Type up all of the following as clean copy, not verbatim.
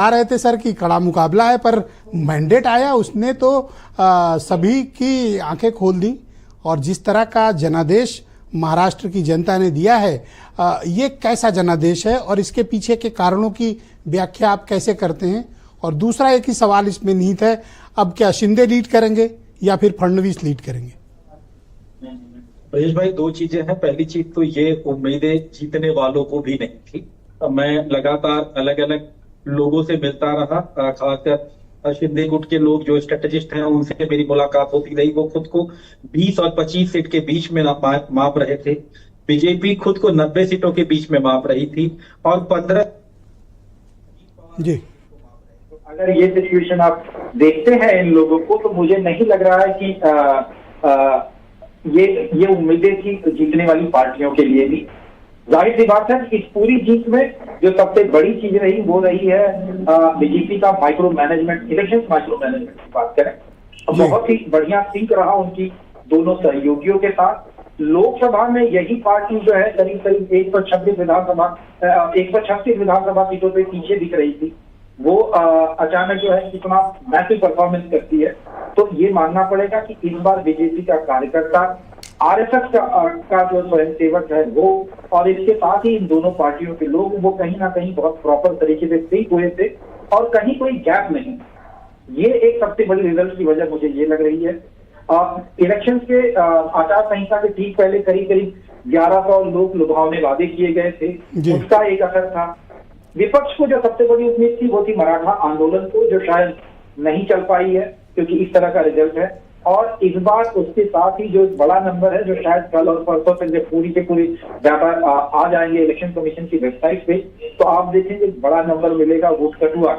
आ रहे थे सर कि कड़ा मुकाबला है, पर मैंडेट आया उसने तो सभी की आंखें खोल दी। और जिस तरह का जनादेश महाराष्ट्र की जनता ने दिया है, ये कैसा जनादेश है और इसके पीछे के कारणों की व्याख्या आप कैसे करते हैं? और दूसरा एक ही सवाल इसमें निहित है, अब क्या शिंदे लीड करेंगे या फिर फडणवीस लीड करेंगे? ब्रजेश भाई, दो चीजें हैं। पहली चीज तो ये उम्मीदें जीतने वालों को भी नहीं थी। मैं लगातार अलग अलग लोगों से मिलता रहा, खासकर शिंदे गुट के लोग जो स्ट्रेटेजिस्ट हैं उनसे मेरी मुलाकात होती रही। वो खुद को 20 और 25 सीट के बीच में माप रहे थे। बीजेपी खुद को 90 सीटों के बीच में माप रही थी और 15 जी। अगर ये सिचुएशन आप देखते हैं इन लोगों को, तो मुझे नहीं लग रहा है कि ये उम्मीदें थी जीतने वाली पार्टियों के लिए भी। जाहिर सी बात है कि इस पूरी जीत में जो सबसे बड़ी चीज रही वो रही है बीजेपी का micro management, election micro management की बात करें, बहुत ही बढ़िया सिंक रहा उनकी दोनों सहयोगियों के साथ। लोकसभा में यही पार्टी जो है करीब करीब 136 विधानसभा सीटों पे पीछे दिख रही थी, वो अचानक जो है कितना मैसिव परफॉर्मेंस करती है। तो ये मानना पड़ेगा कि इस बार बीजेपी का कार्यकर्ता, आरएसएस का जो स्वयंसेवक है वो, और इसके साथ ही इन दोनों पार्टियों के लोग, वो कहीं ना कहीं बहुत प्रॉपर तरीके से सिंक हुए थे और कहीं कोई गैप नहीं। ये एक सबसे बड़ी रिजल्ट की वजह मुझे ये लग रही है। इलेक्शन के आचार संहिता के ठीक पहले करीब करीब 1100 लोग लुभावने वादे किए गए थे, उसका एक असर था। विपक्ष को जो सबसे बड़ी उम्मीद थी वो थी मराठा आंदोलन को, जो शायद नहीं चल पाई है क्योंकि इस तरह का रिजल्ट है। और इस बार उसके साथ ही जो बड़ा नंबर है, जो शायद कल और परसों से पूरी के पूरी डाटा आ जाएंगे इलेक्शन कमीशन की वेबसाइट पे, तो आप देखेंगे बड़ा नंबर मिलेगा वोट कटुआ,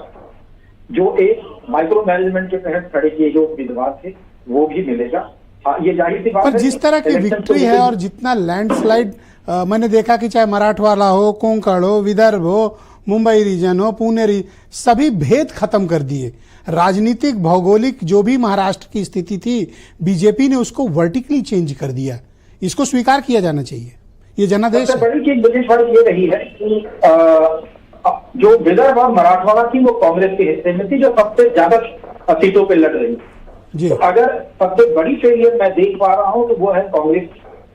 जो एक माइक्रो मैनेजमेंट के तहत खड़े किए जो उम्मीदवार थे वो भी मिलेगा। ये जाहिर सी बात है। पर जिस तरह की विक्ट्री है और जितना लैंडस्लाइड मैंने देखा कि चाहे मराठवाड़ा हो, कोंकण हो, विदर्भ हो, मुंबई रीजन हो, पुणे सभी भेद खत्म कर दिए। राजनीतिक भौगोलिक जो भी महाराष्ट्र की स्थिति थी, बीजेपी ने उसको वर्टिकली चेंज कर दिया। इसको स्वीकार किया जाना चाहिए। ये जनादेश सबसे बड़ी चीज ब्रिटिश वाली ये रही है कि जो विदर्भ और मराठवाड़ा थी वो कांग्रेस के हिस्से में थी, जो सबसे ज्यादा सीटों पे लड़ रही थी। तो अगर सबसे बड़ी फेलियर मैं देख पा रहा हूँ तो वो है कांग्रेस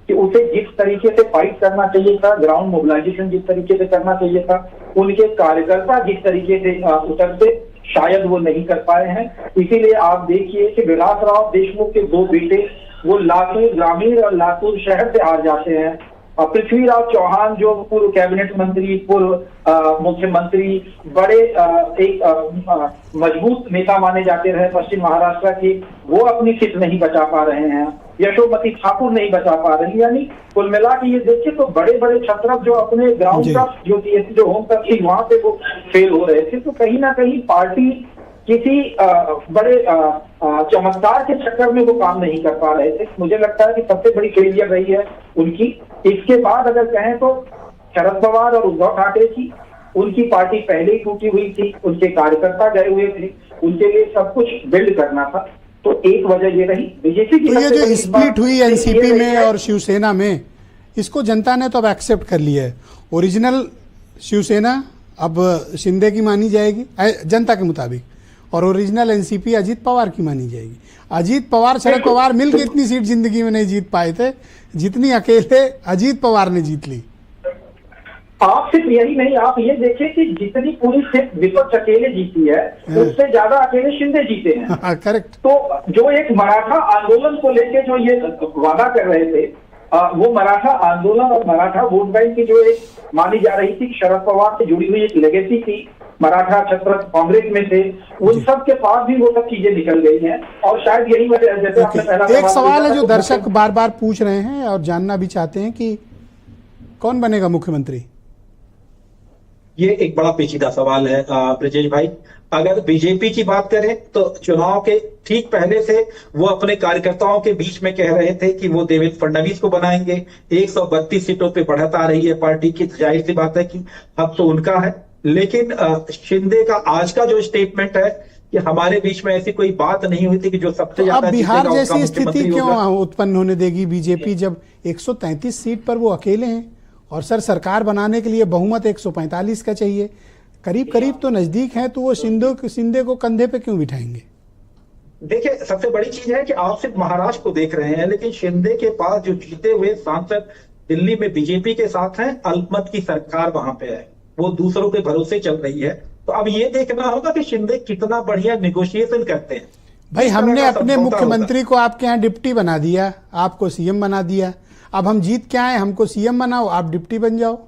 कि उसे जिस तरीके से फाइट करना चाहिए था, ग्राउंड मोबिलाइजेशन जिस तरीके से करना चाहिए था, उनके कार्यकर्ता जिस तरीके से उतरते, शायद वो नहीं कर पाए हैं। इसीलिए आप देखिए कि विलासराव देशमुख के दो बेटे वो लातूर ग्रामीण और लातूर शहर से हार जाते हैं। पृथ्वीराज चौहान जो पूर्व कैबिनेट मंत्री, पूर्व मुख्यमंत्री, बड़े एक मजबूत नेता माने जाते रहे पश्चिम महाराष्ट्र के, वो अपनी सीट नहीं बचा पा रहे हैं। यशोमती ठाकुर नहीं बचा पा रही। यानी कुल मिला के ये देखिए तो बड़े बड़े छत्रप जो अपने ग्राउंड का जो होम तक थी वहां पे वो फेल हो रहे थे। तो कहीं ना कहीं पार्टी किसी बड़े चमत्कार के चक्कर में वो काम नहीं कर पा रहे थे। मुझे लगता है कि सबसे बड़ी फेलियर रही है उनकी। इसके बाद अगर कहें तो शरद पवार और उद्धव ठाकरे की, उनकी पार्टी पहले ही टूटी हुई थी, उनके कार्यकर्ता गए हुए थे, उनके लिए सब कुछ बिल्ड करना था। तो एक वजह ये रही बीजेपी की। तो ये जो स्प्लिट हुई एनसीपी में और शिवसेना में, इसको जनता ने तो अब एक्सेप्ट कर लिया है। ओरिजिनल शिवसेना अब शिंदे की मानी जाएगी जनता के मुताबिक, और ओरिजिनल एनसीपी अजीत पवार की मानी जाएगी। अजीत पवार, शरद पवार मिलकर इतनी सीट जिंदगी में नहीं जीत पाए थे जितनी अकेले अजीत पवार ने जीत ली। आप सिर्फ यही नहीं, आप ये देखें कि जितनी पूरी सीट विपक्ष अकेले जीती है उससे ज्यादा अकेले शिंदे जीते हैं। करेक्ट। तो जो एक मराठा आंदोलन को लेके जो ये वादा कर रहे थे, वो मराठा आंदोलन और मराठा वोट बैंक की जो एक मानी जा रही थी, शरद पवार से जुड़ी हुई एक लेगेसी थी, मराठा छत्र कांग्रेस में थे, उन सब के पास भी वो सब चीजें निकल गई हैं। और शायद यही वजह, जैसे आपने पहला एक सवाल है जो दर्शक बार बार पूछ रहे हैं और जानना भी चाहते हैं कि कौन बनेगा मुख्यमंत्री? ये एक बड़ा पेचीदा सवाल है ब्रजेश भाई। अगर बीजेपी की बात करें तो चुनाव के ठीक पहले से वो अपने कार्यकर्ताओं के बीच में कह रहे थे कि वो देवेंद्र फडणवीस को बनाएंगे। 132 सीटों पे बढ़त आ रही है पार्टी की, जाहिर सी बात है कि अब तो उनका है। लेकिन शिंदे का आज का जो स्टेटमेंट है कि हमारे बीच में ऐसी कोई बात नहीं हुई थी कि जो सबसे ज्यादा बिहार जैसी स्थिति क्यों उत्पन्न होने देगी बीजेपी, जब 133 सीट पर वो अकेले हैं? और सर, सरकार बनाने के लिए बहुमत 145 का चाहिए। करीब करीब तो नजदीक हैं, तो वो शिंदे को कंधे पे क्यों बिठाएंगे? देखिए, सबसे बड़ी चीज है कि आप सिर्फ महाराष्ट्र को देख रहे हैं, लेकिन शिंदे के पास जो जीते हुए सांसद दिल्ली में बीजेपी के साथ हैं, अल्पमत की सरकार वहां पे है, वो दूसरों के भरोसे चल रही है। तो अब ये देखना होगा कि शिंदे कितना बढ़िया निगोशिएशन करते हैं। भाई, हमने अपने मुख्यमंत्री को आपके यहाँ डिप्टी बना दिया, आपको सीएम बना दिया, अब हम जीत के आए, हमको सीएम बनाओ, आप डिप्टी बन जाओ।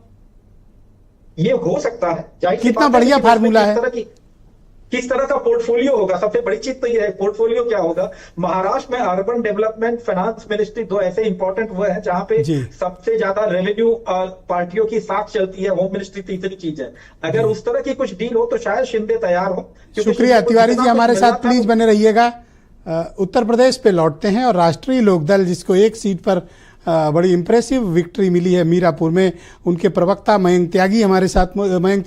ये हो सकता है, कितना बढ़िया फार्मूला है। किस तरह का पोर्टफोलियो होगा, सबसे बड़ी चीज तो ये है पोर्टफोलियो क्या होगा। महाराष्ट्र में अर्बन डेवलपमेंट, फाइनेंस मिनिस्ट्री, दो ऐसे इंपॉर्टेंट वो है जहां पे सबसे ज्यादा रेवेन्यू पार्टियों की साथ चलती है। होम मिनिस्ट्री तीसरी चीज है। अगर उस तरह की कुछ डील हो तो शायद शिंदे तैयार हो। शुक्रिया तिवारी जी, हमारे साथ प्लीज बने रहिएगा। उत्तर प्रदेश पे लौटते हैं और राष्ट्रीय लोकदल, जिसको एक सीट पर बड़ी इंप्रेसिव विक्ट्री मिली है मीरापुर में, उनके प्रवक्ता मयंक त्यागी हमारे साथ। मयंक